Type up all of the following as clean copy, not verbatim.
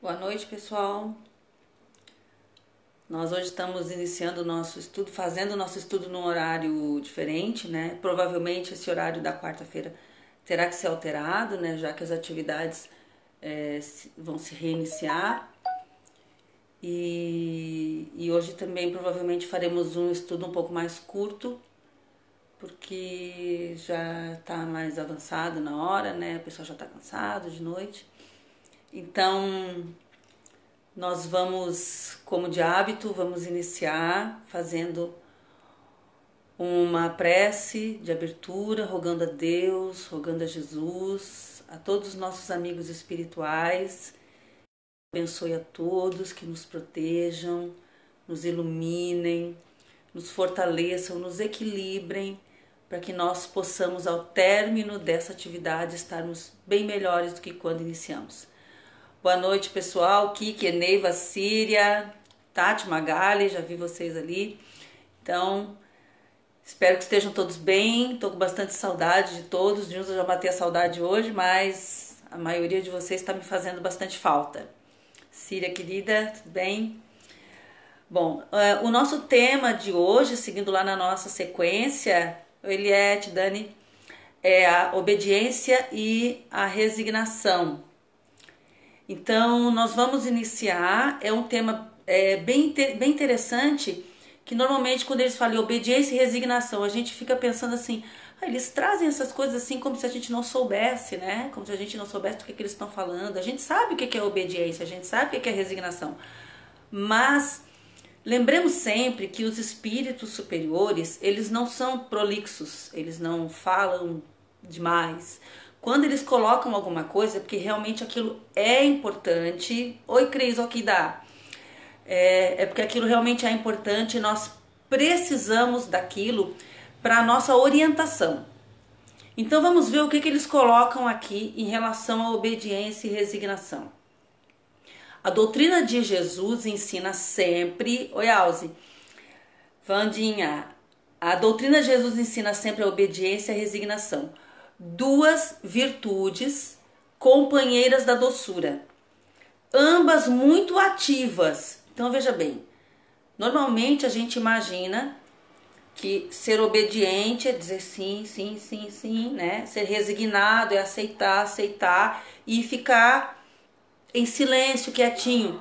Boa noite, pessoal. Nós hoje estamos iniciando o nosso estudo, fazendo o nosso estudo num horário diferente, né? Provavelmente esse horário da quarta-feira terá que ser alterado, né? Já que as atividades vão se reiniciar. E hoje também provavelmente faremos um estudo um pouco mais curto, porque já está mais avançado na hora, né? O pessoal já está cansado de noite. Então, nós vamos, como de hábito, vamos iniciar fazendo uma prece de abertura, rogando a Deus, rogando a Jesus, a todos os nossos amigos espirituais. Abençoe a todos, que nos protejam, nos iluminem, nos fortaleçam, nos equilibrem, para que nós possamos, ao término dessa atividade, estarmos bem melhores do que quando iniciamos. Boa noite, pessoal. Kiki, Neiva, Síria, Tati, Magali, já vi vocês ali. Então, espero que estejam todos bem. Estou com bastante saudade de todos. De uns eu já matei a saudade hoje, mas a maioria de vocês está me fazendo bastante falta. Síria, querida, tudo bem? Bom, o nosso tema de hoje, seguindo lá na nossa sequência, Eliette, Dani, é a obediência e a resignação. Então, nós vamos iniciar, é um tema bem interessante, que normalmente quando eles falam obediência e resignação, a gente fica pensando assim, eles trazem essas coisas assim como se a gente não soubesse, né? Como se a gente não soubesse do que eles estão falando. A gente sabe o que é obediência, a gente sabe o que é resignação, mas lembremos sempre que os espíritos superiores, eles não são prolixos, eles não falam demais. Quando eles colocam alguma coisa, porque realmente aquilo é importante. Oi, Cris, o que dá? É porque aquilo realmente é importante, nós precisamos daquilo para a nossa orientação. Então vamos ver o que eles colocam aqui em relação à obediência e resignação. A doutrina de Jesus ensina sempre... Oi, Alze. Vandinha. A doutrina de Jesus ensina sempre a obediência e a resignação. Duas virtudes companheiras da doçura, ambas muito ativas. Então veja bem, normalmente a gente imagina que ser obediente é dizer sim, sim, sim, sim, né? Ser resignado é aceitar e ficar em silêncio, quietinho.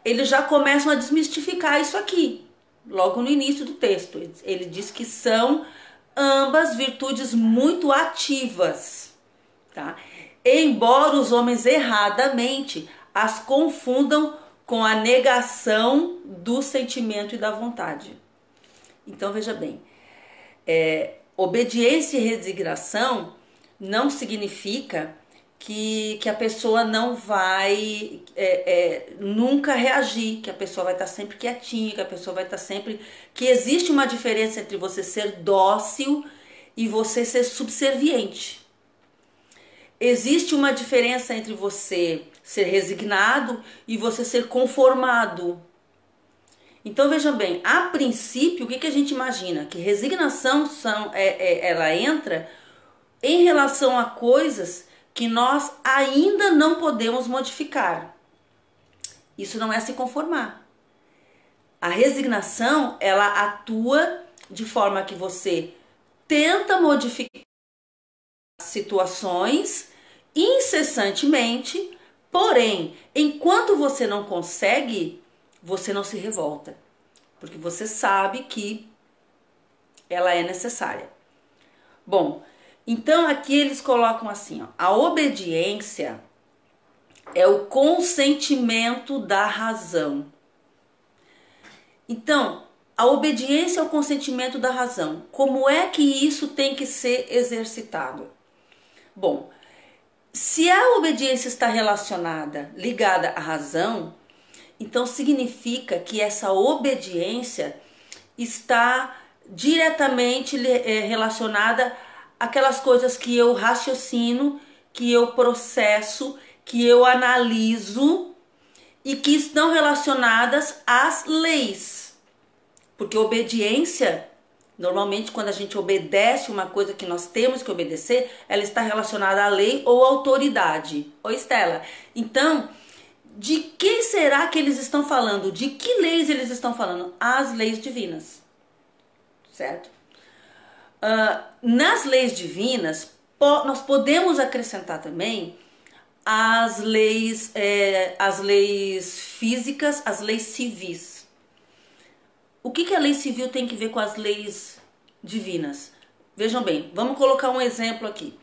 Eles já começam a desmistificar isso aqui, logo no início do texto. Ele diz que são ambas virtudes muito ativas, tá? Embora os homens erradamente as confundam com a negação do sentimento e da vontade. Então veja bem, obediência e resignação não significa que a pessoa não vai nunca reagir, que a pessoa vai estar sempre quietinha, que a pessoa vai estar sempre... Que existe uma diferença entre você ser dócil e você ser subserviente. Existe uma diferença entre você ser resignado e você ser conformado. Então vejam bem, a princípio, o que a gente imagina? Que resignação ela entra em relação a coisas que nós ainda não podemos modificar. Isso não é se conformar. A resignação, ela atua de forma que você tenta modificar situações incessantemente, porém, enquanto você não consegue, você não se revolta, porque você sabe que ela é necessária. Bom, então aqui eles colocam assim, ó, a obediência é o consentimento da razão. Então, a obediência é o consentimento da razão. Como é que isso tem que ser exercitado? Bom, se a obediência está ligada à razão, então significa que essa obediência está diretamente relacionada àquelas coisas que eu raciocino, que eu processo, que eu analiso e que estão relacionadas às leis. Porque obediência, normalmente quando a gente obedece uma coisa que nós temos que obedecer, ela está relacionada à lei ou autoridade. Oi, Estela. Então, De que será que eles estão falando? De que leis eles estão falando? As leis divinas, certo? Nas leis divinas, nós podemos acrescentar também as leis físicas, as leis civis. O que a lei civil tem que ver com as leis divinas? Vejam bem, vamos colocar um exemplo aqui.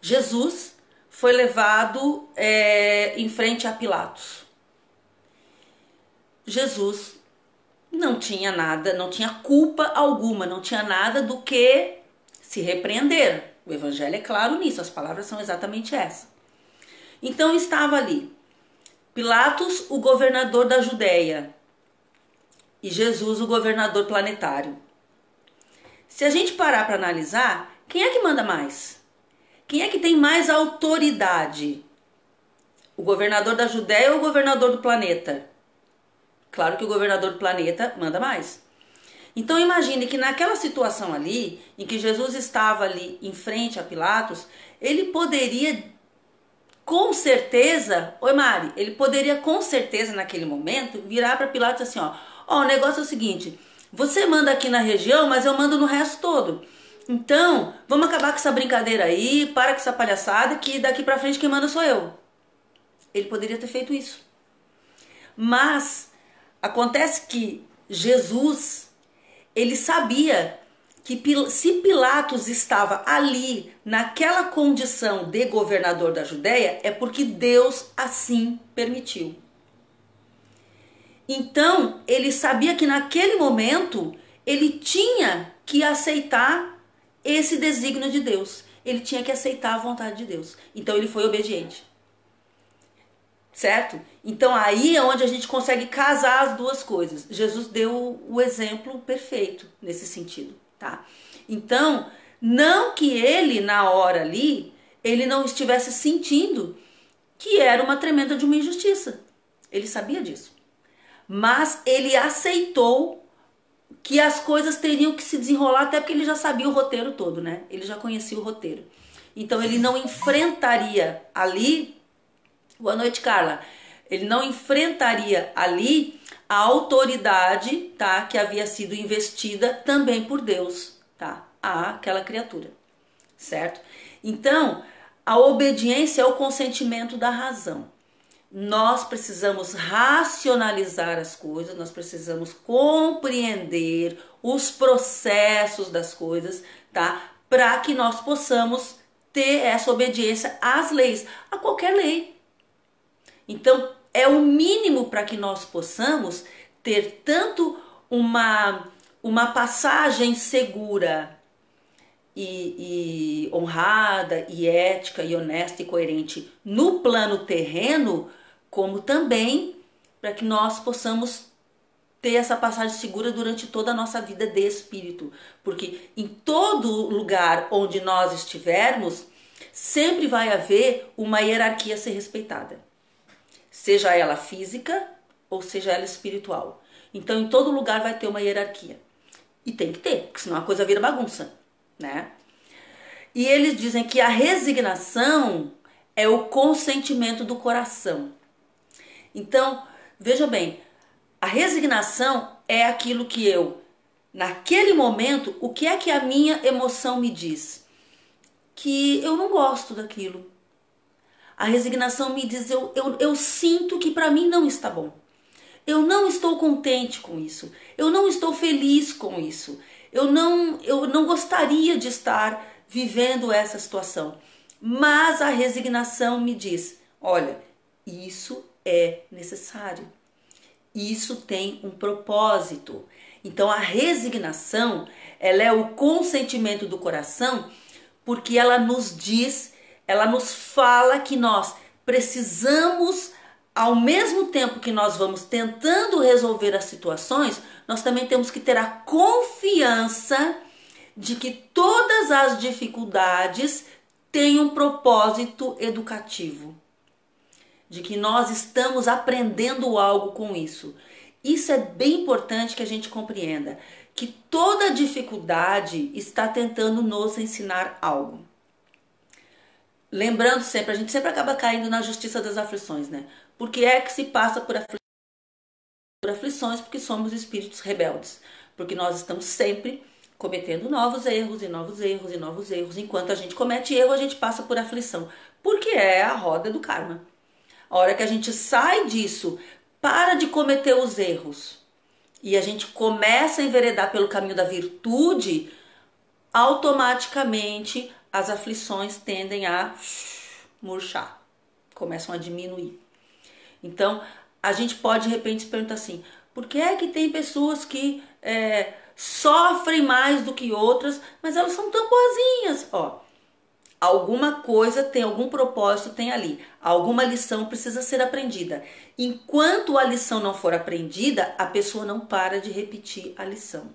Jesus foi levado em frente a Pilatos. Jesus não tinha nada, não tinha culpa alguma, não tinha nada do que se repreender. O evangelho é claro nisso, as palavras são exatamente essas. Então estava ali Pilatos, o governador da Judéia, e Jesus, o governador planetário. Se a gente parar para analisar, quem é que manda mais? Quem é que tem mais autoridade? O governador da Judéia ou o governador do planeta? Claro que o governador do planeta manda mais. Então imagine que naquela situação ali, em que Jesus estava ali em frente a Pilatos, ele poderia com certeza, oi Mari, ele poderia com certeza naquele momento virar para Pilatos assim, ó, o negócio é o seguinte, você manda aqui na região, mas eu mando no resto todo. Então, vamos acabar com essa brincadeira aí, para com essa palhaçada, que daqui pra frente quem manda sou eu. Ele poderia ter feito isso. Mas acontece que Jesus, ele sabia que se Pilatos estava ali, naquela condição de governador da Judéia, é porque Deus assim permitiu. Então, ele sabia que naquele momento, ele tinha que aceitar esse desígnio de Deus. Ele tinha que aceitar a vontade de Deus. Então, ele foi obediente. Certo? Então, aí é onde a gente consegue casar as duas coisas. Jesus deu o exemplo perfeito nesse sentido, tá? Então, não que ele, na hora ali, ele não estivesse sentindo que era uma tremenda de uma injustiça. Ele sabia disso. Mas ele aceitou que as coisas teriam que se desenrolar, até porque ele já sabia o roteiro todo, né? Ele já conhecia o roteiro. Então ele não enfrentaria ali, boa noite, Carla, ele não enfrentaria ali a autoridade, tá? Que havia sido investida também por Deus, tá? Aquela criatura, certo? Então, a obediência é o consentimento da razão. Nós precisamos racionalizar as coisas, nós precisamos compreender os processos das coisas, tá? Para que nós possamos ter essa obediência às leis, a qualquer lei. Então, é o mínimo para que nós possamos ter tanto uma passagem segura e honrada, e ética, e honesta e coerente no plano terreno, como também para que nós possamos ter essa passagem segura durante toda a nossa vida de espírito. Porque em todo lugar onde nós estivermos, sempre vai haver uma hierarquia a ser respeitada. Seja ela física ou seja ela espiritual. Então em todo lugar vai ter uma hierarquia. E tem que ter, porque senão a coisa vira bagunça, né? E eles dizem que a resignação é o consentimento do coração. Então, veja bem, a resignação é aquilo que eu, naquele momento, o que é que a minha emoção me diz? Que eu não gosto daquilo. A resignação me diz, eu sinto que para mim não está bom. Eu não estou contente com isso. Eu não estou feliz com isso. Eu não gostaria de estar vivendo essa situação. Mas a resignação me diz, olha, isso é necessário. Isso tem um propósito. Então a resignação, ela é o consentimento do coração, porque ela nos diz, ela nos fala que nós precisamos, ao mesmo tempo que nós vamos tentando resolver as situações, nós também temos que ter a confiança de que todas as dificuldades têm um propósito educativo. De que nós estamos aprendendo algo com isso. Isso é bem importante que a gente compreenda. Que toda dificuldade está tentando nos ensinar algo. lembrando sempre, a gente sempre acaba caindo na justiça das aflições, né? Porque é que se passa por aflições? Porque somos espíritos rebeldes. Porque nós estamos sempre cometendo novos erros e novos erros e novos erros. Enquanto a gente comete erro, a gente passa por aflição. Porque é a roda do karma. A hora que a gente sai disso, para de cometer os erros e a gente começa a enveredar pelo caminho da virtude, automaticamente as aflições tendem a murchar, começam a diminuir. Então, a gente pode de repente se perguntar assim, por que é que tem pessoas que sofrem mais do que outras, mas elas são tão boazinhas? Ó, alguma coisa tem, algum propósito tem ali, alguma lição precisa ser aprendida. Enquanto a lição não for aprendida, a pessoa não para de repetir a lição.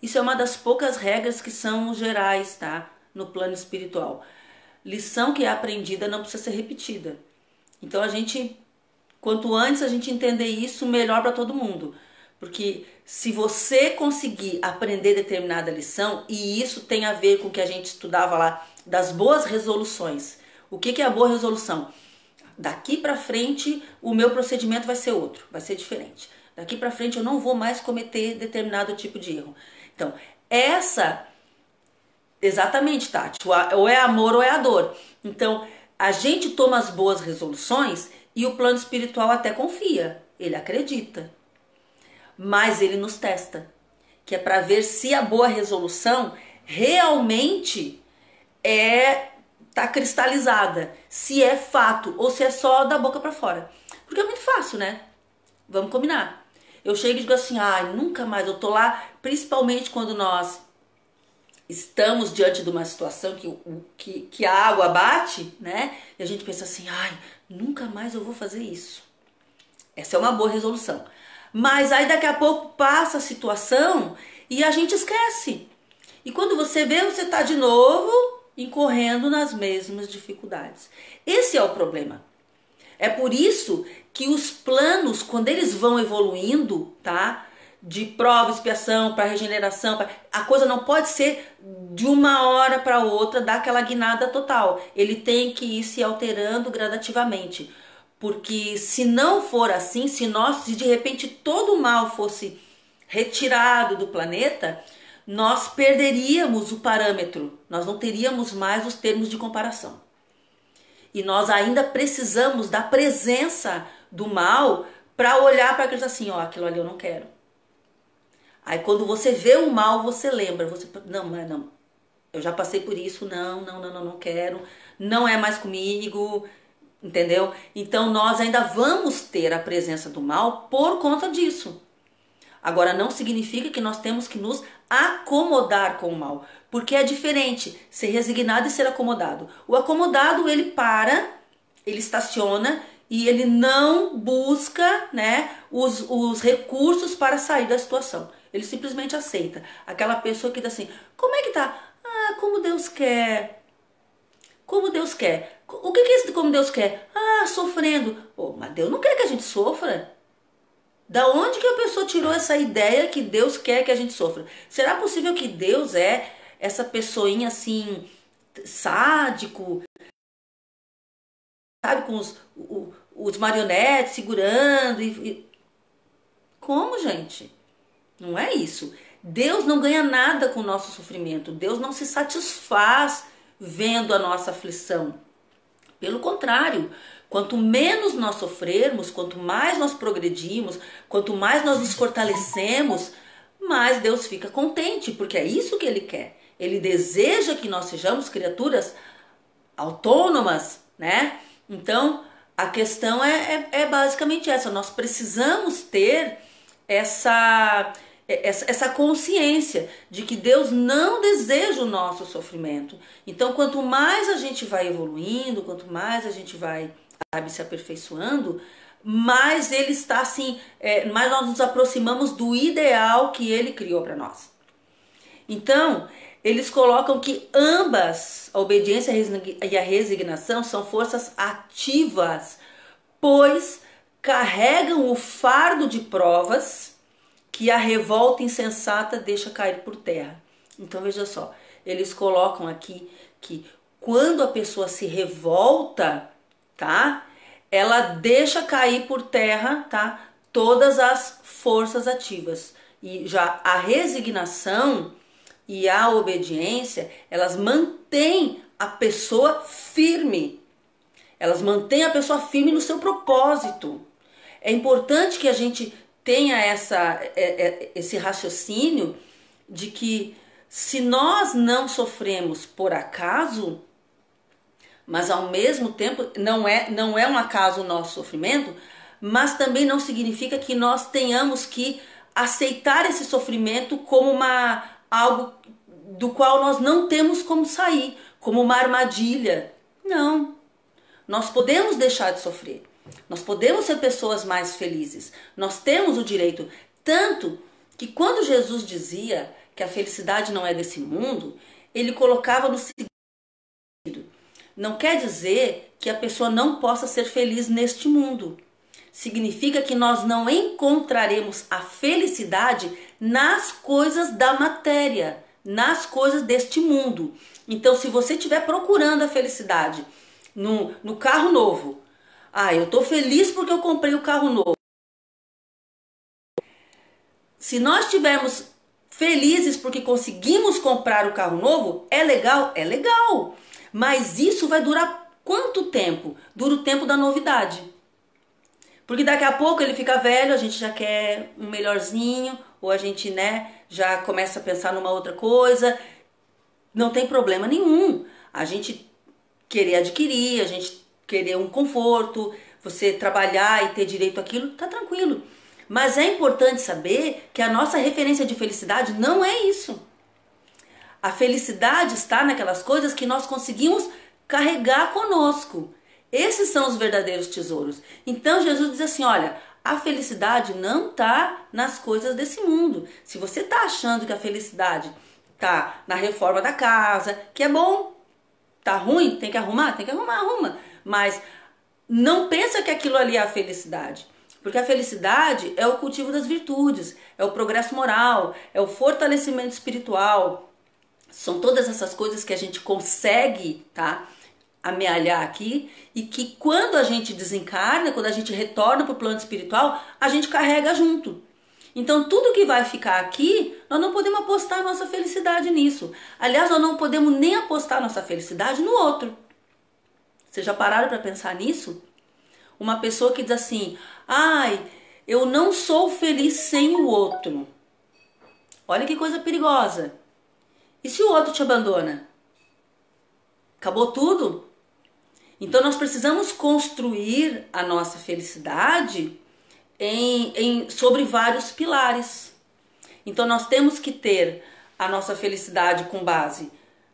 Isso é uma das poucas regras que são gerais, tá? No plano espiritual. Lição que é aprendida não precisa ser repetida. Então quanto antes a gente entender isso, melhor para todo mundo. Porque se você conseguir aprender determinada lição, e isso tem a ver com o que a gente estudava lá, das boas resoluções. O que é a boa resolução? Daqui para frente o meu procedimento vai ser outro, vai ser diferente. Daqui para frente eu não vou mais cometer determinado tipo de erro. Então, exatamente, Tati, ou é amor ou é a dor. Então, a gente toma as boas resoluções e o plano espiritual até confia, ele acredita. Mas ele nos testa, que é para ver se a boa resolução realmente tá cristalizada, se é fato ou se é só da boca para fora. Porque é muito fácil, né? Vamos combinar. Eu chego e digo assim, ai, nunca mais, eu tô lá, principalmente quando nós estamos diante de uma situação que a água bate, né? E a gente pensa assim, ai, nunca mais eu vou fazer isso. Essa é uma boa resolução. Mas aí daqui a pouco passa a situação e a gente esquece. E quando você vê, você tá de novo incorrendo nas mesmas dificuldades. Esse é o problema. É por isso que os planos, quando eles vão evoluindo, tá? De prova, expiação, para regeneração, a coisa não pode ser de uma hora para outra, dar aquela guinada total. Ele tem que ir se alterando gradativamente. Porque se não for assim, se de repente todo o mal fosse retirado do planeta, nós perderíamos o parâmetro, nós não teríamos mais os termos de comparação. E nós ainda precisamos da presença do mal para olhar para aquilo assim, ó, aquilo ali eu não quero. Aí quando você vê o mal, você lembra, não, eu já passei por isso, não quero, não é mais comigo, entendeu? Então nós ainda vamos ter a presença do mal por conta disso. Agora não significa que nós temos que nos acomodar com o mal, porque é diferente ser resignado e ser acomodado. O acomodado, ele estaciona e ele não busca, né, os recursos para sair da situação. Ele simplesmente aceita. Aquela pessoa que diz assim, como é que tá? Ah, como Deus quer. Como Deus quer. O que é isso como Deus quer? Ah, sofrendo. Pô, mas Deus não quer que a gente sofra. Da onde que a pessoa tirou essa ideia que Deus quer que a gente sofra? Será possível que Deus é essa pessoinha assim, sádico, sabe, com os marionetes segurando? Como, gente? Não é isso. Deus não ganha nada com o nosso sofrimento. Deus não se satisfaz vendo a nossa aflição. Pelo contrário, quanto menos nós sofrermos, quanto mais nós progredimos, quanto mais nós nos fortalecemos, mais Deus fica contente, porque é isso que Ele quer. Ele deseja que nós sejamos criaturas autônomas, né? Então, a questão é basicamente essa. Nós precisamos ter essa consciência de que Deus não deseja o nosso sofrimento. Então, quanto mais a gente vai evoluindo, quanto mais a gente vai, sabe, se aperfeiçoando, mais ele está assim, mais nós nos aproximamos do ideal que ele criou para nós. Então, eles colocam que ambas, a obediência e a resignação, são forças ativas, pois carregam o fardo de provas que a revolta insensata deixa cair por terra. Então veja só, eles colocam aqui que quando a pessoa se revolta, tá? Ela deixa cair por terra, tá? Todas as forças ativas. E já a resignação e a obediência, elas mantêm a pessoa firme. Elas mantêm a pessoa firme no seu propósito. É importante que a gente tenha esse raciocínio de que se nós não sofremos por acaso, mas ao mesmo tempo não é um acaso o nosso sofrimento, mas também não significa que nós tenhamos que aceitar esse sofrimento como algo do qual nós não temos como sair, como uma armadilha. Não. Nós podemos deixar de sofrer. Nós podemos ser pessoas mais felizes. Nós temos o direito. Tanto que quando Jesus dizia que a felicidade não é desse mundo, ele colocava no seguinte: não quer dizer que a pessoa não possa ser feliz neste mundo. Significa que nós não encontraremos a felicidade nas coisas da matéria, nas coisas deste mundo. Então, se você estiver procurando a felicidade no carro novo, eu estou feliz porque eu comprei o carro novo. Se nós estivermos felizes porque conseguimos comprar o carro novo, é legal? É legal. Mas isso vai durar quanto tempo? Dura o tempo da novidade. Porque daqui a pouco ele fica velho, a gente já quer um melhorzinho, ou a gente, já começa a pensar numa outra coisa. Não tem problema nenhum a gente querer adquirir, a gente querer um conforto, você trabalhar e ter direito àquilo, tá tranquilo. Mas é importante saber que a nossa referência de felicidade não é isso. A felicidade está naquelas coisas que nós conseguimos carregar conosco. Esses são os verdadeiros tesouros. Então Jesus diz assim, olha, a felicidade não está nas coisas desse mundo. Se você está achando que a felicidade está na reforma da casa, que é bom, tá ruim, tem que arrumar, arruma. Mas não pensa que aquilo ali é a felicidade. Porque a felicidade é o cultivo das virtudes, é o progresso moral, é o fortalecimento espiritual. São todas essas coisas que a gente consegue, amealhar aqui, e que quando a gente desencarna, quando a gente retorna para o plano espiritual, a gente carrega junto. Então tudo que vai ficar aqui, nós não podemos apostar a nossa felicidade nisso. Aliás, nós não podemos nem apostar a nossa felicidade no outro. Vocês já pararam para pensar nisso? Uma pessoa que diz assim, eu não sou feliz sem o outro. Olha que coisa perigosa. E se o outro te abandona? Acabou tudo? Então nós precisamos construir a nossa felicidade sobre vários pilares. Então nós temos que ter a nossa felicidade com base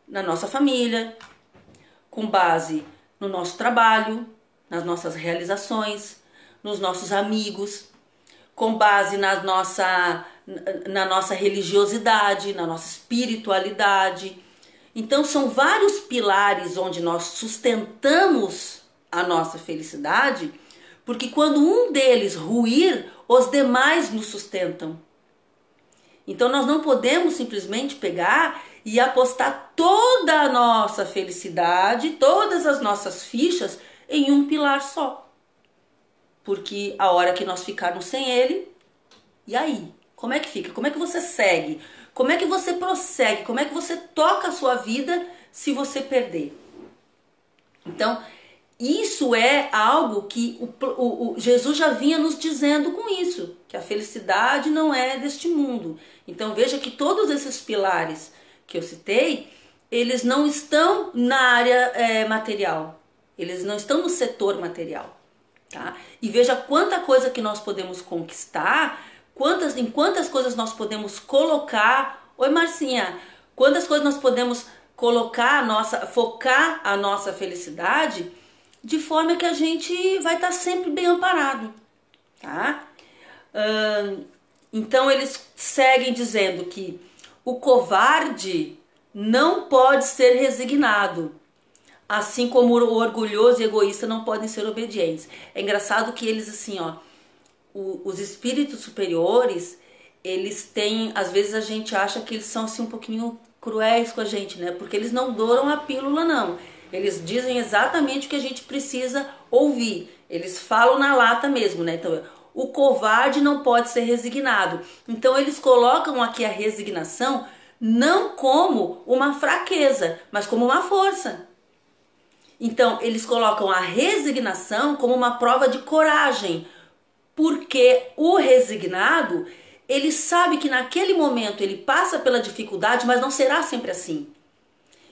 na nossa família, com base no nosso trabalho, nas nossas realizações, nos nossos amigos, com base na nossa religiosidade, na nossa espiritualidade. Então são vários pilares onde nós sustentamos a nossa felicidade, porque quando um deles ruir, os demais nos sustentam. Então nós não podemos simplesmente pegar e apostar toda a nossa felicidade, todas as nossas fichas em um pilar só. Porque a hora que nós ficarmos sem ele, e aí? Como é que fica? Como é que você segue? Como é que você prossegue? Como é que você toca a sua vida se você perder? Então, isso é algo que o Jesus já vinha nos dizendo com isso, que a felicidade não é deste mundo. Então veja que todos esses pilares que eu citei, eles não estão na área material, eles não estão no setor material. Tá? E veja quanta coisa que nós podemos conquistar, em quantas coisas nós podemos colocar. Oi, Marcinha, quantas coisas nós podemos colocar focar a nossa felicidade, de forma que a gente vai estar sempre bem amparado, tá? Então eles seguem dizendo que o covarde não pode ser resignado, assim como o orgulhoso e egoísta não podem ser obedientes. É engraçado que eles os espíritos superiores, eles têm, às vezes a gente acha que eles são assim um pouquinho cruéis com a gente, né? Porque eles não douram a pílula, não. Eles dizem exatamente o que a gente precisa ouvir. Eles falam na lata mesmo, né? Então, o covarde não pode ser resignado. Então, eles colocam aqui a resignação não como uma fraqueza, mas como uma força. Então, eles colocam a resignação como uma prova de coragem, porque o resignado, ele sabe que naquele momento ele passa pela dificuldade, mas não será sempre assim.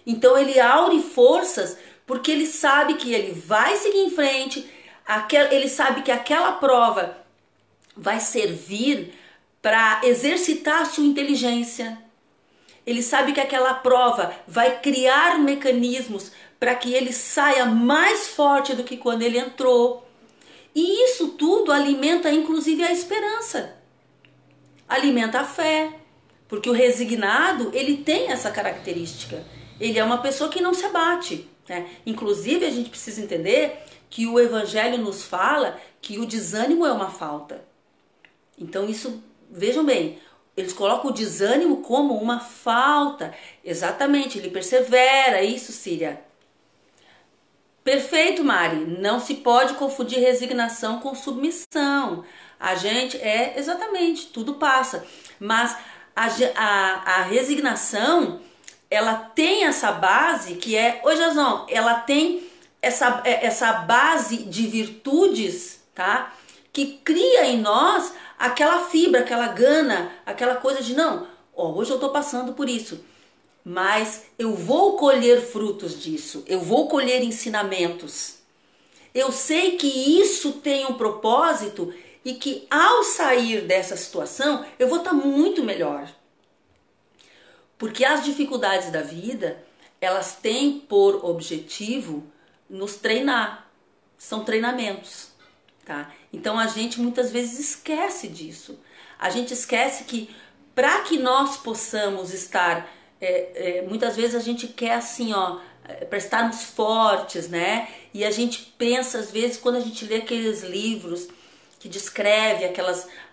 Então, ele aure forças, porque ele sabe que ele vai seguir em frente, ele sabe que aquela prova vai servir para exercitar a sua inteligência. Ele sabe que aquela prova vai criar mecanismos para que ele saia mais forte do que quando ele entrou. E isso tudo alimenta inclusive a esperança, alimenta a fé, porque o resignado, ele tem essa característica. Ele é uma pessoa que não se abate, né? Inclusive a gente precisa entender que o Evangelho nos fala que o desânimo é uma falta. Então isso, vejam bem, eles colocam o desânimo como uma falta. Exatamente, ele persevera, isso, Síria. Perfeito, Mari. Não se pode confundir resignação com submissão. A gente exatamente, tudo passa. Mas a resignação, ela tem essa base que ô Jasão, ela tem essa base de virtudes, tá? Que cria em nós aquela fibra, aquela gana, aquela coisa de não, hoje eu tô passando por isso, mas eu vou colher frutos disso, eu vou colher ensinamentos. Eu sei que isso tem um propósito e que ao sair dessa situação eu vou estar muito melhor. Porque as dificuldades da vida, elas têm por objetivo nos treinar, são treinamentos. Tá? Então a gente muitas vezes esquece disso. A gente esquece que para que nós possamos estar, muitas vezes a gente quer assim, para estarmos fortes, né? E a gente pensa às vezes quando a gente lê aqueles livros que descreve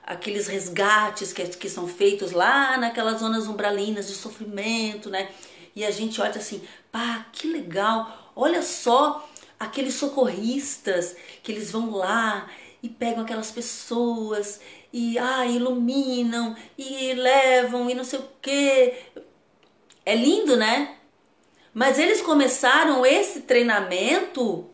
aqueles resgates que são feitos lá naquelas zonas umbralinas de sofrimento, né? E a gente olha assim, pá, que legal, olha só aqueles socorristas que eles vão lá e pegam aquelas pessoas e iluminam e levam e não sei o que. É lindo, né? Mas eles começaram esse treinamento.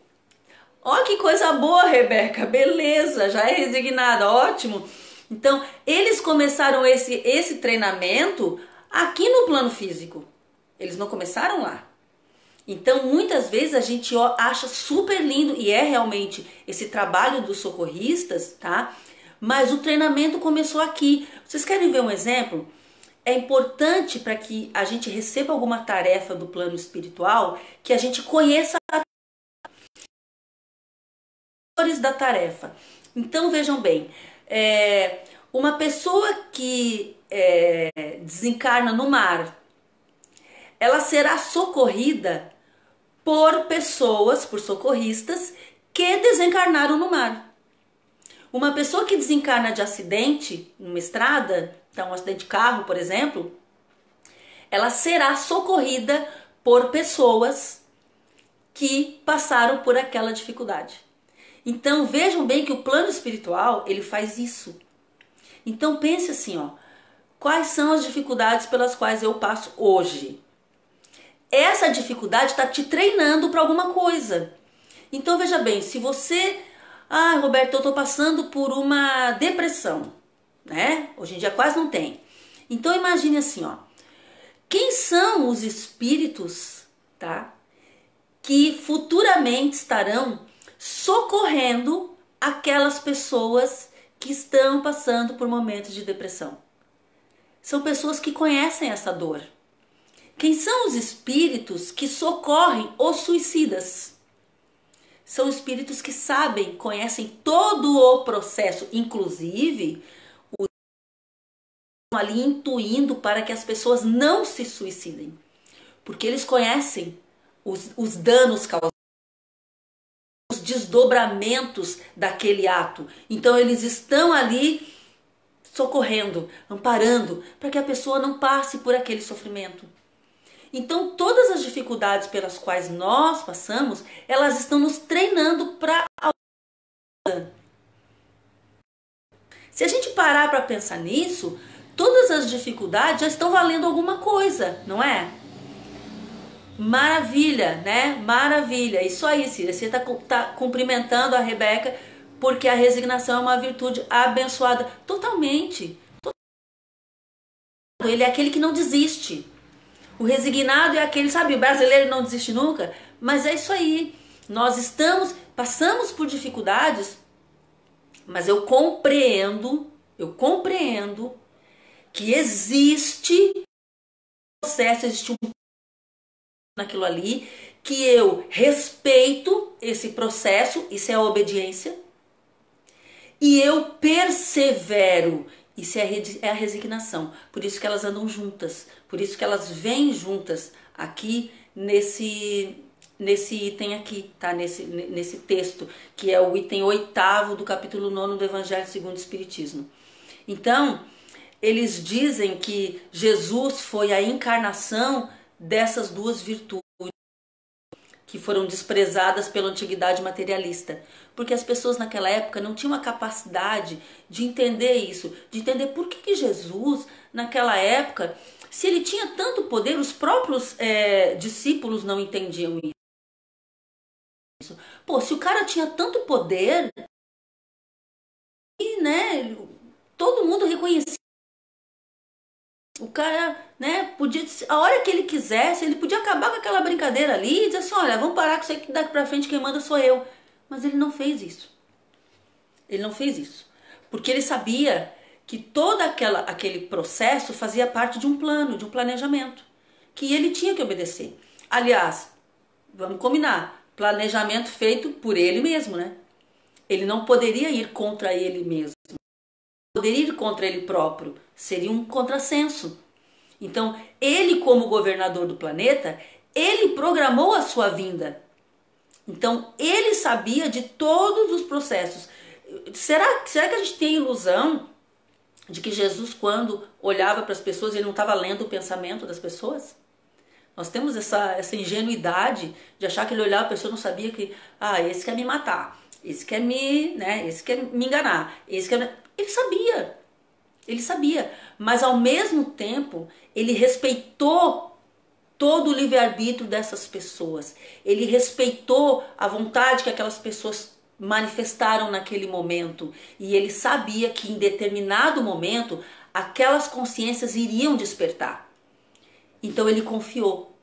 Ó, que coisa boa, Rebeca, beleza, já é resignada, ótimo. Então, eles começaram esse treinamento aqui no plano físico. Eles não começaram lá. Então, muitas vezes a gente acha super lindo, e é realmente esse trabalho dos socorristas, tá? Mas o treinamento começou aqui. Vocês querem ver um exemplo? É importante para que a gente receba alguma tarefa do plano espiritual, que a gente conheça as cores da tarefa. Então, vejam bem, uma pessoa que desencarna no mar, ela será socorrida por pessoas, por socorristas, que desencarnaram no mar. Uma pessoa que desencarna de acidente, numa estrada, então um acidente de carro, por exemplo, ela será socorrida por pessoas que passaram por aquela dificuldade. Então vejam bem que o plano espiritual, ele faz isso. Então pense assim, quais são as dificuldades pelas quais eu passo hoje? Essa dificuldade está te treinando para alguma coisa. Então veja bem, se você... Roberto, eu estou passando por uma depressão, né? Hoje em dia quase não tem. Então imagine assim, quem são os espíritos, tá? Que futuramente estarão socorrendo aquelas pessoas que estão passando por momentos de depressão. São pessoas que conhecem essa dor. Quem são os espíritos que socorrem os suicidas? São espíritos que sabem, conhecem todo o processo, inclusive ali intuindo para que as pessoas não se suicidem. Porque eles conhecem os danos causados, os desdobramentos daquele ato. Então eles estão ali socorrendo, amparando, para que a pessoa não passe por aquele sofrimento. Então, todas as dificuldades pelas quais nós passamos, elas estão nos treinando para a vida. Se a gente parar para pensar nisso, todas as dificuldades já estão valendo alguma coisa, não é? Maravilha, né? Maravilha. Isso aí, Cília. Você tá cumprimentando a Rebeca porque a resignação é uma virtude abençoada. Totalmente. Ele é aquele que não desiste. O resignado é aquele, sabe, o brasileiro não desiste nunca. Mas é isso aí. Nós passamos por dificuldades, mas eu compreendo que existe um processo, existe um naquilo ali, que eu respeito esse processo, isso é a obediência, e eu persevero, isso é a resignação. Por isso que elas andam juntas, por isso que elas vêm juntas aqui nesse item aqui, tá? Nesse texto, que é o item 8º do capítulo 9 do Evangelho segundo o Espiritismo. Então, eles dizem que Jesus foi a encarnação dessas duas virtudes que foram desprezadas pela antiguidade materialista, porque as pessoas naquela época não tinham a capacidade de entender isso, de entender por que Jesus, naquela época, se ele tinha tanto poder, os próprios discípulos não entendiam isso. Pô, se o cara tinha tanto poder, e, né, todo mundo reconhecia. O cara, né, podia, a hora que ele quisesse, ele podia acabar com aquela brincadeira ali e dizer assim, olha, vamos parar com isso aqui, daqui pra frente quem manda sou eu. Mas ele não fez isso. Ele não fez isso. Porque ele sabia que todo aquele processo fazia parte de um plano, de um planejamento, que ele tinha que obedecer. Aliás, vamos combinar, planejamento feito por ele mesmo, né? Ele não poderia ir contra ele mesmo. Poderia ir contra ele próprio, seria um contrassenso. Então, ele como governador do planeta, ele programou a sua vinda. Então, ele sabia de todos os processos. Será que a gente tem a ilusão de que Jesus, quando olhava para as pessoas, ele não estava lendo o pensamento das pessoas? Nós temos essa ingenuidade de achar que ele olhava para a pessoa e não sabia que, esse quer me matar, esse quer esse quer me enganar, esse quer... Ele sabia, mas ao mesmo tempo ele respeitou todo o livre-arbítrio dessas pessoas. Ele respeitou a vontade que aquelas pessoas manifestaram naquele momento. E ele sabia que em determinado momento aquelas consciências iriam despertar. Então ele confiou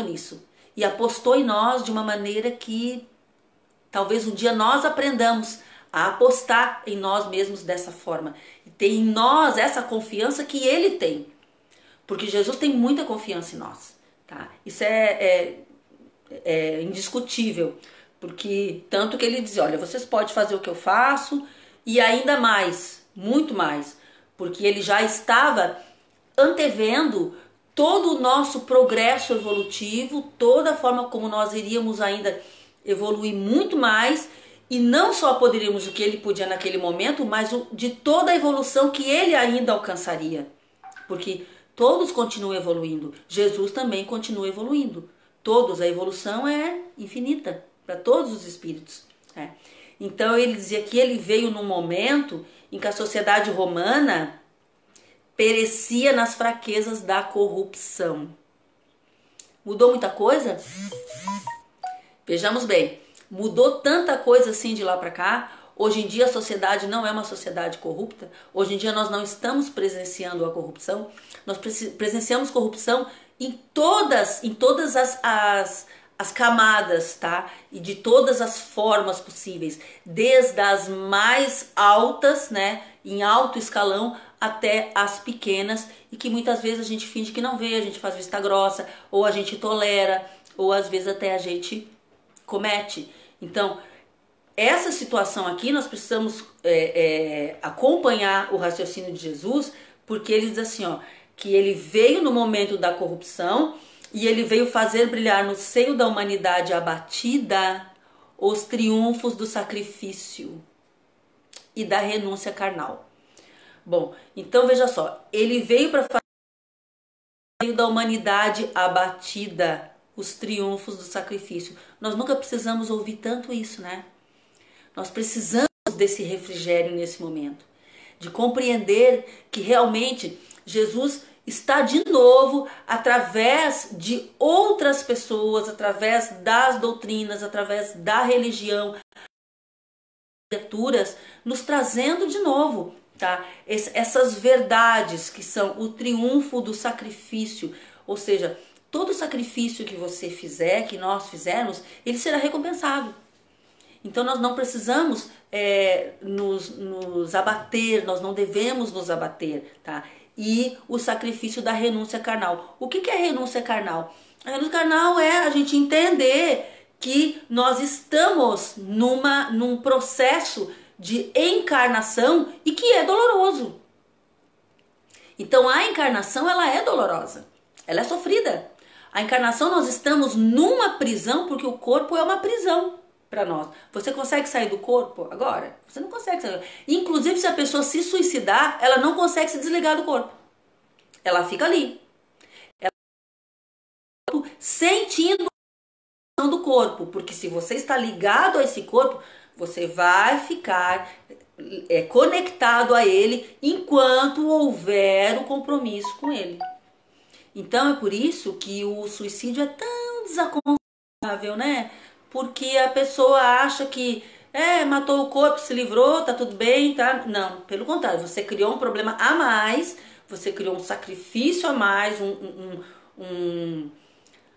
nisso. E apostou em nós de uma maneira que talvez um dia nós aprendamos a apostar em nós mesmos dessa forma. E ter em nós essa confiança que ele tem. Porque Jesus tem muita confiança em nós. Tá? Isso é indiscutível. Porque tanto que ele diz, olha, vocês podem fazer o que eu faço e ainda mais, muito mais. Porque ele já estava antevendo todo o nosso progresso evolutivo, toda a forma como nós iríamos ainda evoluir muito mais. E não só poderíamos o que ele podia naquele momento, mas de toda a evolução que ele ainda alcançaria. Porque todos continuam evoluindo. Jesus também continua evoluindo. Todos, a evolução é infinita para todos os espíritos. Então ele dizia que ele veio num momento em que a sociedade romana perecia nas fraquezas da corrupção. Mudou muita coisa? Vejamos bem. Mudou tanta coisa assim de lá para cá. Hoje em dia a sociedade não é uma sociedade corrupta. Hoje em dia nós não estamos presenciando a corrupção. Nós presenciamos corrupção em todas as camadas, tá? E de todas as formas possíveis. Desde as mais altas, né? Em alto escalão, até as pequenas. E que muitas vezes a gente finge que não vê, a gente faz vista grossa, ou a gente tolera, ou às vezes até a gente comete. Então, essa situação aqui nós precisamos acompanhar o raciocínio de Jesus, porque ele diz assim, ó, que ele veio no momento da corrupção e ele veio fazer brilhar no seio da humanidade abatida os triunfos do sacrifício e da renúncia carnal. Bom, então veja só, ele veio para fazer no seio da humanidade abatida, os triunfos do sacrifício. Nós nunca precisamos ouvir tanto isso, né? Nós precisamos desse refrigério nesse momento, de compreender que realmente Jesus está de novo, através de outras pessoas, através das doutrinas, através da religião, nos trazendo de novo, tá? Essas verdades que são o triunfo do sacrifício, ou seja, todo sacrifício que você fizer, que nós fizermos, ele será recompensado. Então nós não precisamos nos abater, nós não devemos nos abater, tá? E o sacrifício da renúncia carnal. O que é renúncia carnal? A renúncia carnal é a gente entender que nós estamos num processo de encarnação e que é doloroso. Então a encarnação, ela é dolorosa, ela é sofrida. A encarnação, nós estamos numa prisão porque o corpo é uma prisão para nós. Você consegue sair do corpo agora? Você não consegue sair. Inclusive, se a pessoa se suicidar, ela não consegue se desligar do corpo. Ela fica ali. Ela fica sentindo a do corpo, porque se você está ligado a esse corpo, você vai ficar conectado a ele enquanto houver o compromisso com ele. Então é por isso que o suicídio é tão desaconselhável, né? Porque a pessoa acha que matou o corpo, se livrou, tá tudo bem, tá? Não, pelo contrário, você criou um problema a mais, você criou um sacrifício a mais,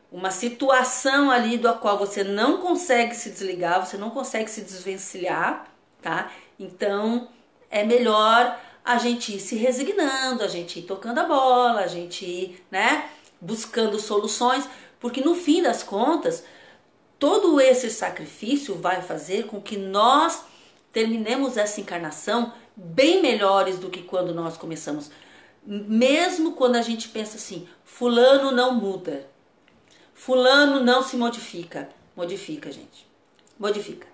uma situação ali da qual você não consegue se desligar, você não consegue se desvencilhar, tá? Então é melhor a gente ir se resignando, a gente ir tocando a bola, a gente ir, né, buscando soluções, porque no fim das contas, todo esse sacrifício vai fazer com que nós terminemos essa encarnação bem melhores do que quando nós começamos. Mesmo quando a gente pensa assim, fulano não muda, fulano não se modifica. Modifica, gente. Modifica.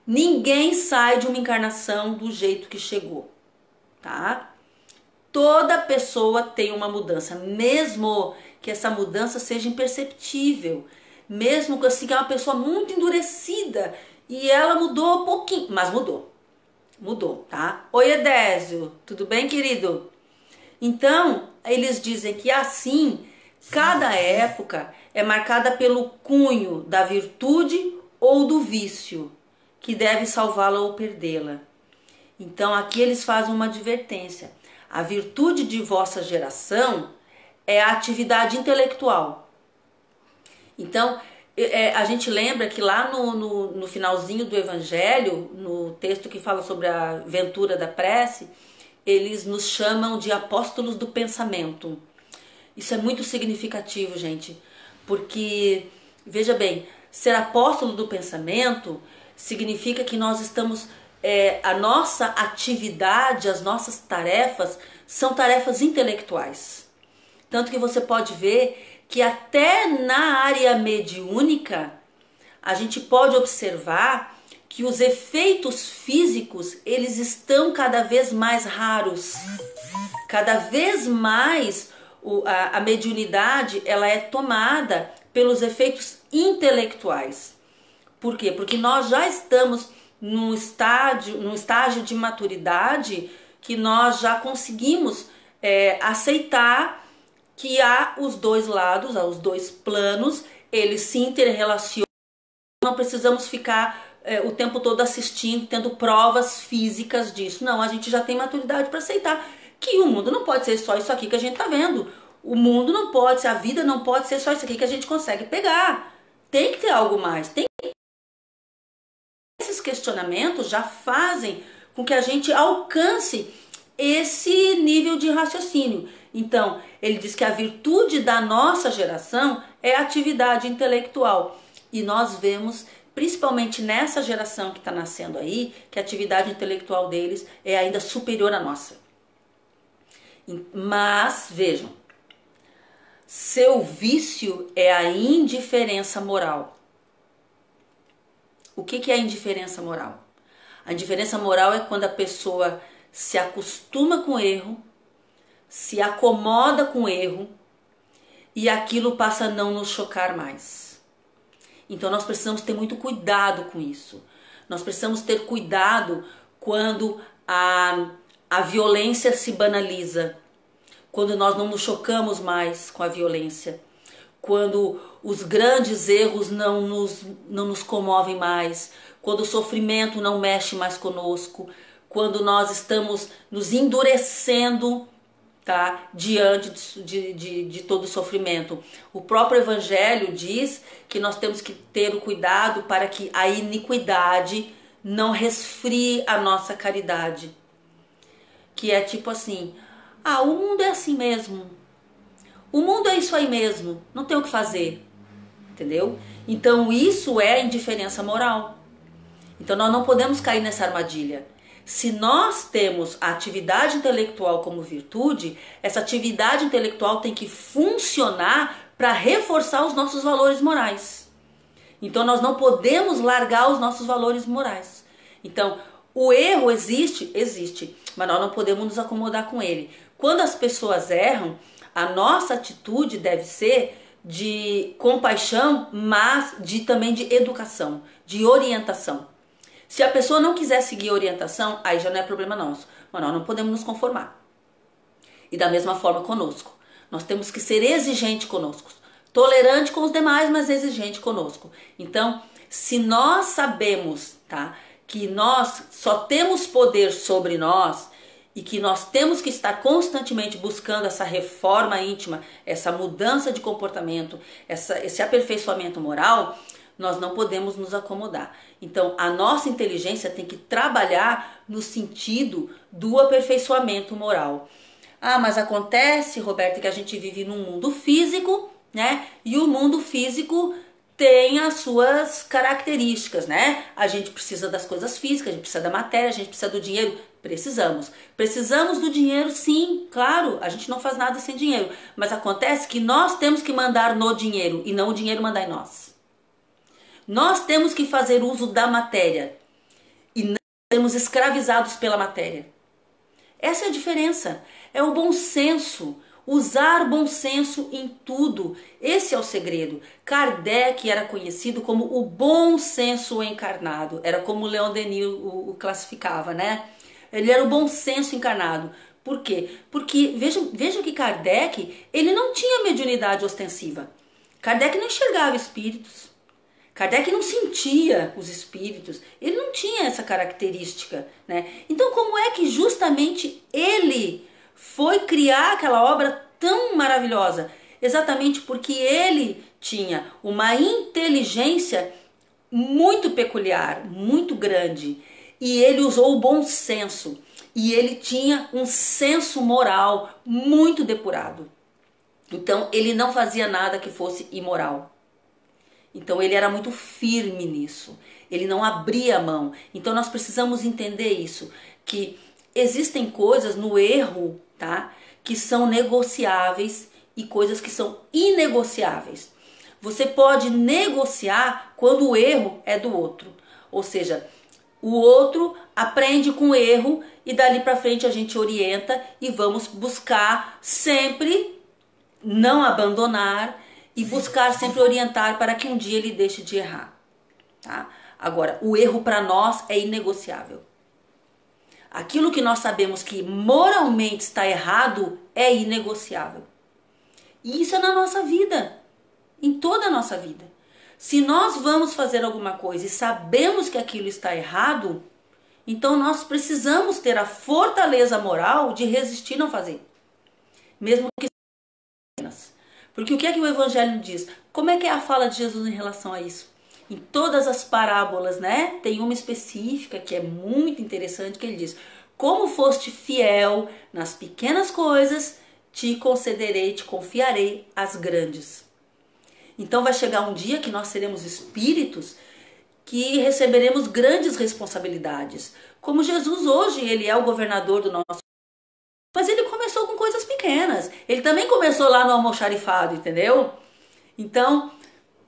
Ninguém sai de uma encarnação do jeito que chegou, tá? Toda pessoa tem uma mudança, mesmo que essa mudança seja imperceptível. Mesmo que assim, que é uma pessoa muito endurecida e ela mudou um pouquinho, mas mudou. Mudou, tá? Oi, Edésio, tudo bem, querido? Então, eles dizem que assim, cada época é marcada pelo cunho da virtude ou do vício, que deve salvá-la ou perdê-la. Então, aqui eles fazem uma advertência. A virtude de vossa geração é a atividade intelectual. Então, a gente lembra que lá no finalzinho do Evangelho, no texto que fala sobre a ventura da prece, eles nos chamam de apóstolos do pensamento. Isso é muito significativo, gente, porque, veja bem, ser apóstolo do pensamento significa que nós estamos, a nossa atividade, as nossas tarefas são tarefas intelectuais. Tanto que você pode ver que até na área mediúnica, a gente pode observar que os efeitos físicos, eles estão cada vez mais raros. Cada vez mais a mediunidade, ela é tomada pelos efeitos intelectuais. Por quê? Porque nós já estamos num estágio de maturidade que nós já conseguimos aceitar que há os dois lados, há os dois planos, eles se interrelacionam, não precisamos ficar o tempo todo assistindo, tendo provas físicas disso. Não, a gente já tem maturidade para aceitar que o mundo não pode ser só isso aqui que a gente está vendo. O mundo não pode ser, a vida não pode ser só isso aqui que a gente consegue pegar. Tem que ter algo mais. Esses questionamentos já fazem com que a gente alcance esse nível de raciocínio. Então, ele diz que a virtude da nossa geração é a atividade intelectual. E nós vemos, principalmente nessa geração que está nascendo aí, que a atividade intelectual deles é ainda superior à nossa. Mas, vejam, seu vício é a indiferença moral. O que é a indiferença moral? A indiferença moral é quando a pessoa se acostuma com o erro, se acomoda com o erro, e aquilo passa a não nos chocar mais. Então nós precisamos ter muito cuidado com isso. Nós precisamos ter cuidado quando a violência se banaliza, quando nós não nos chocamos mais com a violência, quando os grandes erros não nos comovem mais, quando o sofrimento não mexe mais conosco, quando nós estamos nos endurecendo, tá, diante de todo o sofrimento. O próprio Evangelho diz que nós temos que ter o cuidado para que a iniquidade não resfrie a nossa caridade. Que é tipo assim, o mundo é assim mesmo, o mundo é isso aí mesmo, não tem o que fazer, entendeu? Então isso é indiferença moral. Então nós não podemos cair nessa armadilha. Se nós temos a atividade intelectual como virtude, essa atividade intelectual tem que funcionar para reforçar os nossos valores morais. Então nós não podemos largar os nossos valores morais. Então o erro existe, mas nós não podemos nos acomodar com ele. Quando as pessoas erram, a nossa atitude deve ser de compaixão, mas também de educação, de orientação. Se a pessoa não quiser seguir a orientação, aí já não é problema nosso. Mas nós não podemos nos conformar. E da mesma forma conosco. Nós temos que ser exigente conosco. Tolerante com os demais, mas exigente conosco. Então, se nós sabemos, tá, que nós só temos poder sobre nós e que nós temos que estar constantemente buscando essa reforma íntima, essa mudança de comportamento, esse aperfeiçoamento moral, nós não podemos nos acomodar. Então, a nossa inteligência tem que trabalhar no sentido do aperfeiçoamento moral. Mas acontece, Roberta, que a gente vive num mundo físico, né? E o mundo físico tem as suas características, né? A gente precisa das coisas físicas, a gente precisa da matéria, a gente precisa do dinheiro. Precisamos. Precisamos do dinheiro, sim, claro. A gente não faz nada sem dinheiro. Mas acontece que nós temos que mandar no dinheiro e não o dinheiro mandar em nós. Nós temos que fazer uso da matéria e não sermos escravizados pela matéria. Essa é a diferença. É o bom senso. Usar bom senso em tudo. Esse é o segredo. Kardec era conhecido como o bom senso encarnado. Era como o Leon Denis o classificava, né? Ele era o bom senso encarnado. Por quê? Porque vejam que Kardec, ele não tinha mediunidade ostensiva. Kardec não enxergava espíritos. Kardec não sentia os espíritos, ele não tinha essa característica, né? Então como é que justamente ele foi criar aquela obra tão maravilhosa? Exatamente porque ele tinha uma inteligência muito peculiar, muito grande, e ele usou o bom senso, e ele tinha um senso moral muito depurado. Então ele não fazia nada que fosse imoral. Então ele era muito firme nisso, ele não abria a mão. Então nós precisamos entender isso, que existem coisas no erro, tá, que são negociáveis e coisas que são inegociáveis. Você pode negociar quando o erro é do outro, ou seja, o outro aprende com o erro e dali para frente a gente orienta e vamos buscar sempre não abandonar e buscar sempre orientar para que um dia ele deixe de errar, tá? Agora, o erro para nós é inegociável. Aquilo que nós sabemos que moralmente está errado é inegociável. E isso é na nossa vida, em toda a nossa vida. Se nós vamos fazer alguma coisa e sabemos que aquilo está errado, então nós precisamos ter a fortaleza moral de resistir e não fazer. Mesmo que porque o que é que o Evangelho diz? Como é que é a fala de Jesus em relação a isso? Em todas as parábolas, né? Tem uma específica que é muito interessante, que ele diz: como foste fiel nas pequenas coisas, te concederei, te confiarei as grandes. Então vai chegar um dia que nós seremos espíritos que receberemos grandes responsabilidades. Como Jesus hoje, ele é o governador do nosso. Mas ele começou com coisas pequenas. Ele também começou lá no almoxarifado, entendeu? Então,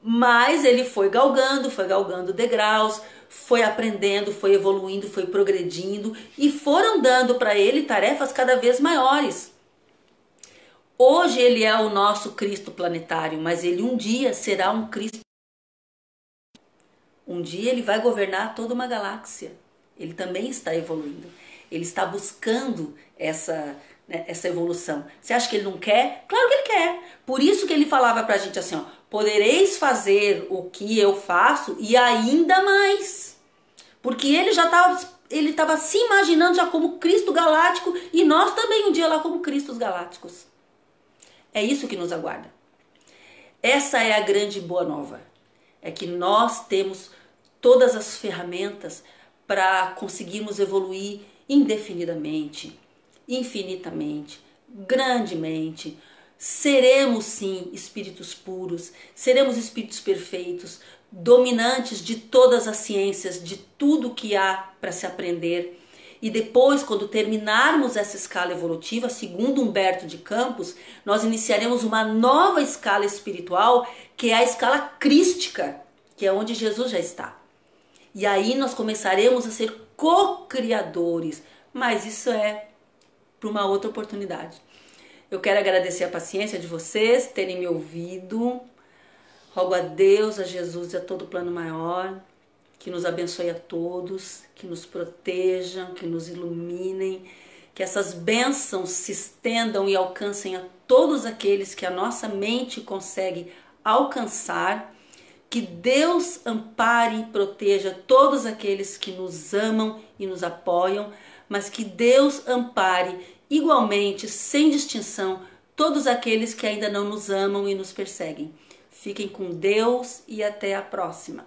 mas ele foi galgando degraus, foi aprendendo, foi evoluindo, foi progredindo e foram dando para ele tarefas cada vez maiores. Hoje ele é o nosso Cristo planetário, mas ele um dia será um Cristo. Um dia ele vai governar toda uma galáxia. Ele também está evoluindo. Ele está buscando essa evolução. Você acha que ele não quer? Claro que ele quer. Por isso que ele falava pra gente assim, ó, podereis fazer o que eu faço e ainda mais. Porque ele já estava se imaginando já como Cristo galáctico e nós também um dia lá como Cristos galácticos. É isso que nos aguarda. Essa é a grande boa nova. É que nós temos todas as ferramentas para conseguirmos evoluir indefinidamente, infinitamente, grandemente. Seremos sim espíritos puros, seremos espíritos perfeitos, dominantes de todas as ciências, de tudo que há para se aprender. E depois, quando terminarmos essa escala evolutiva, segundo Humberto de Campos, nós iniciaremos uma nova escala espiritual, que é a escala crística, que é onde Jesus já está. E aí nós começaremos a ser co-criadores, mas isso é para uma outra oportunidade. Eu quero agradecer a paciência de vocês, terem me ouvido. Rogo a Deus, a Jesus e a todo o plano maior, que nos abençoe a todos, que nos protejam, que nos iluminem, que essas bênçãos se estendam e alcancem a todos aqueles que a nossa mente consegue alcançar, que Deus ampare e proteja todos aqueles que nos amam e nos apoiam, mas que Deus ampare igualmente, sem distinção, todos aqueles que ainda não nos amam e nos perseguem. Fiquem com Deus e até a próxima.